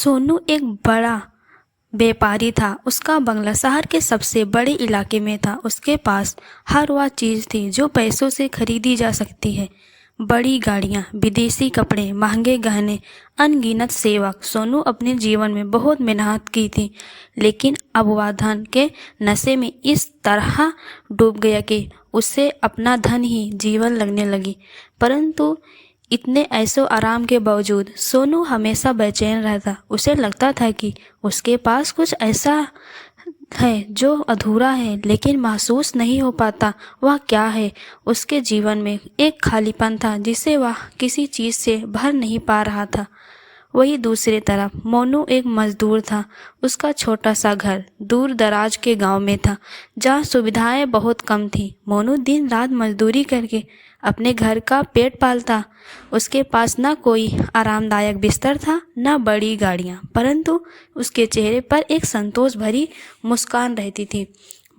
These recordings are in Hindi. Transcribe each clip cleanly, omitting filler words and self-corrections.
सोनू एक बड़ा व्यापारी था। उसका बंगला शहर के सबसे बड़े इलाके में था। उसके पास हर वह चीज़ थी जो पैसों से खरीदी जा सकती है। बड़ी गाड़ियाँ, विदेशी कपड़े, महंगे गहने, अनगिनत सेवक। सोनू अपने जीवन में बहुत मेहनत की थी, लेकिन अब वह धन के नशे में इस तरह डूब गया कि उसे अपना धन ही जीवन लगने लगी। परंतु इतने ऐशो आराम के बावजूद सोनू हमेशा बेचैन रहता। उसे लगता था कि उसके पास कुछ ऐसा है जो अधूरा है, लेकिन महसूस नहीं हो पाता वह क्या है। उसके जीवन में एक खालीपन था जिसे वह किसी चीज़ से भर नहीं पा रहा था। वही दूसरी तरफ मोनू एक मजदूर था। उसका छोटा सा घर दूर दराज के गांव में था, जहां सुविधाएं बहुत कम थी। मोनू दिन रात मजदूरी करके अपने घर का पेट पालता। उसके पास ना कोई आरामदायक बिस्तर था, ना बड़ी गाड़ियां, परंतु उसके चेहरे पर एक संतोष भरी मुस्कान रहती थी।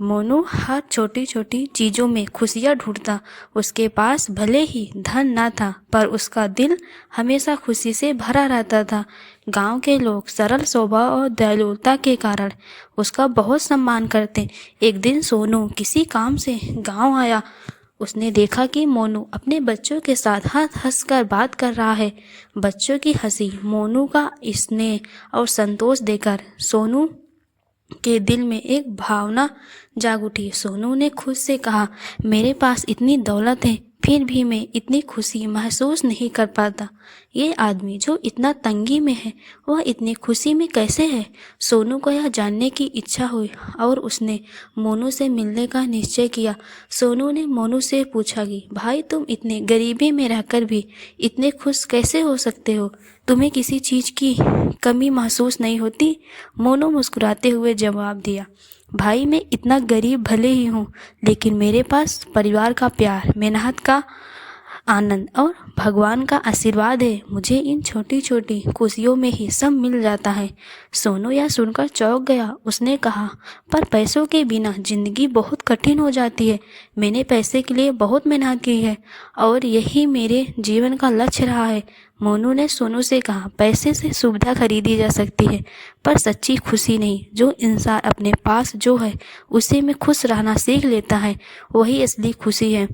मोनू हर छोटी छोटी चीज़ों में खुशियाँ ढूंढता। उसके पास भले ही धन ना था, पर उसका दिल हमेशा खुशी से भरा रहता था। गांव के लोग सरल स्वभाव और दयालुता के कारण उसका बहुत सम्मान करते। एक दिन सोनू किसी काम से गांव आया। उसने देखा कि मोनू अपने बच्चों के साथ हंसकर बात कर रहा है। बच्चों की हंसी मोनू का स्नेह और संतोष देकर सोनू के दिल में एक भावना जाग उठी। सोनू ने खुद से कहा, मेरे पास इतनी दौलत है, फिर भी मैं इतनी खुशी महसूस नहीं कर पाता। ये आदमी जो इतना तंगी में है, वह इतनी खुशी में कैसे है। सोनू को यह जानने की इच्छा हुई और उसने मोनू से मिलने का निश्चय किया। सोनू ने मोनू से पूछा कि भाई, तुम इतने गरीबी में रहकर भी इतने खुश कैसे हो सकते हो? तुम्हें किसी चीज़ की कमी महसूस नहीं होती? मोनू मुस्कुराते हुए जवाब दिया, भाई, मैं इतना गरीब भले ही हूँ, लेकिन मेरे पास परिवार का प्यार, मेहनत का आनंद और भगवान का आशीर्वाद है। मुझे इन छोटी छोटी खुशियों में ही सब मिल जाता है। सोनू यह सुनकर चौंक गया। उसने कहा, पर पैसों के बिना जिंदगी बहुत कठिन हो जाती है। मैंने पैसे के लिए बहुत मेहनत की है और यही मेरे जीवन का लक्ष्य रहा है। मोनू ने सोनू से कहा, पैसे से सुविधा खरीदी जा सकती है, पर सच्ची खुशी नहीं। जो इंसान अपने पास जो है उसी में खुश रहना सीख लेता है, वही असली खुशी है।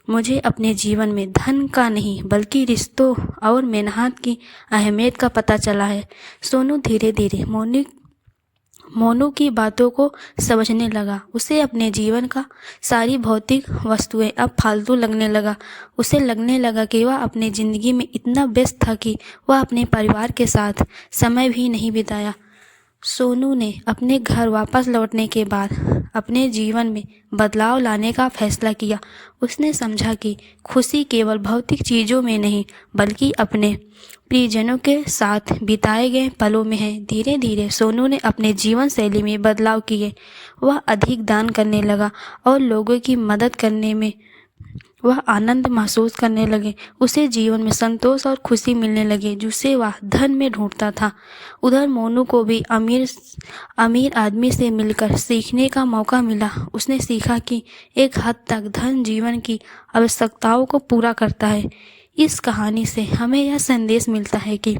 मुझे अपने जीवन में धन का नहीं, बल्कि रिश्तों और मेहनत की अहमियत का पता चला है। सोनू धीरे धीरे मोनू की बातों को समझने लगा। उसे अपने जीवन का सारी भौतिक वस्तुएं अब फालतू लगने लगा। उसे लगने लगा कि वह अपनी ज़िंदगी में इतना व्यस्त था कि वह अपने परिवार के साथ समय भी नहीं बिताया। सोनू ने अपने घर वापस लौटने के बाद अपने जीवन में बदलाव लाने का फैसला किया। उसने समझा कि खुशी केवल भौतिक चीज़ों में नहीं, बल्कि अपने प्रियजनों के साथ बिताए गए पलों में है। धीरे धीरे सोनू ने अपने जीवन शैली में बदलाव किए। वह अधिक दान करने लगा और लोगों की मदद करने में वह आनंद महसूस करने लगे। उसे जीवन में संतोष और खुशी मिलने लगी, जिसे वह धन में ढूंढता था। उधर मोनू को भी अमीर आदमी से मिलकर सीखने का मौका मिला। उसने सीखा कि एक हद तक धन जीवन की आवश्यकताओं को पूरा करता है। इस कहानी से हमें यह संदेश मिलता है कि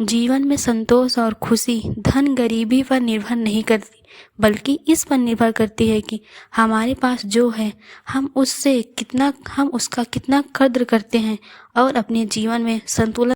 जीवन में संतोष और खुशी धन गरीबी पर निर्भर नहीं करती, बल्कि इस पर निर्भर करती है कि हमारे पास जो है हम उसका कितना कद्र करते हैं और अपने जीवन में संतुलन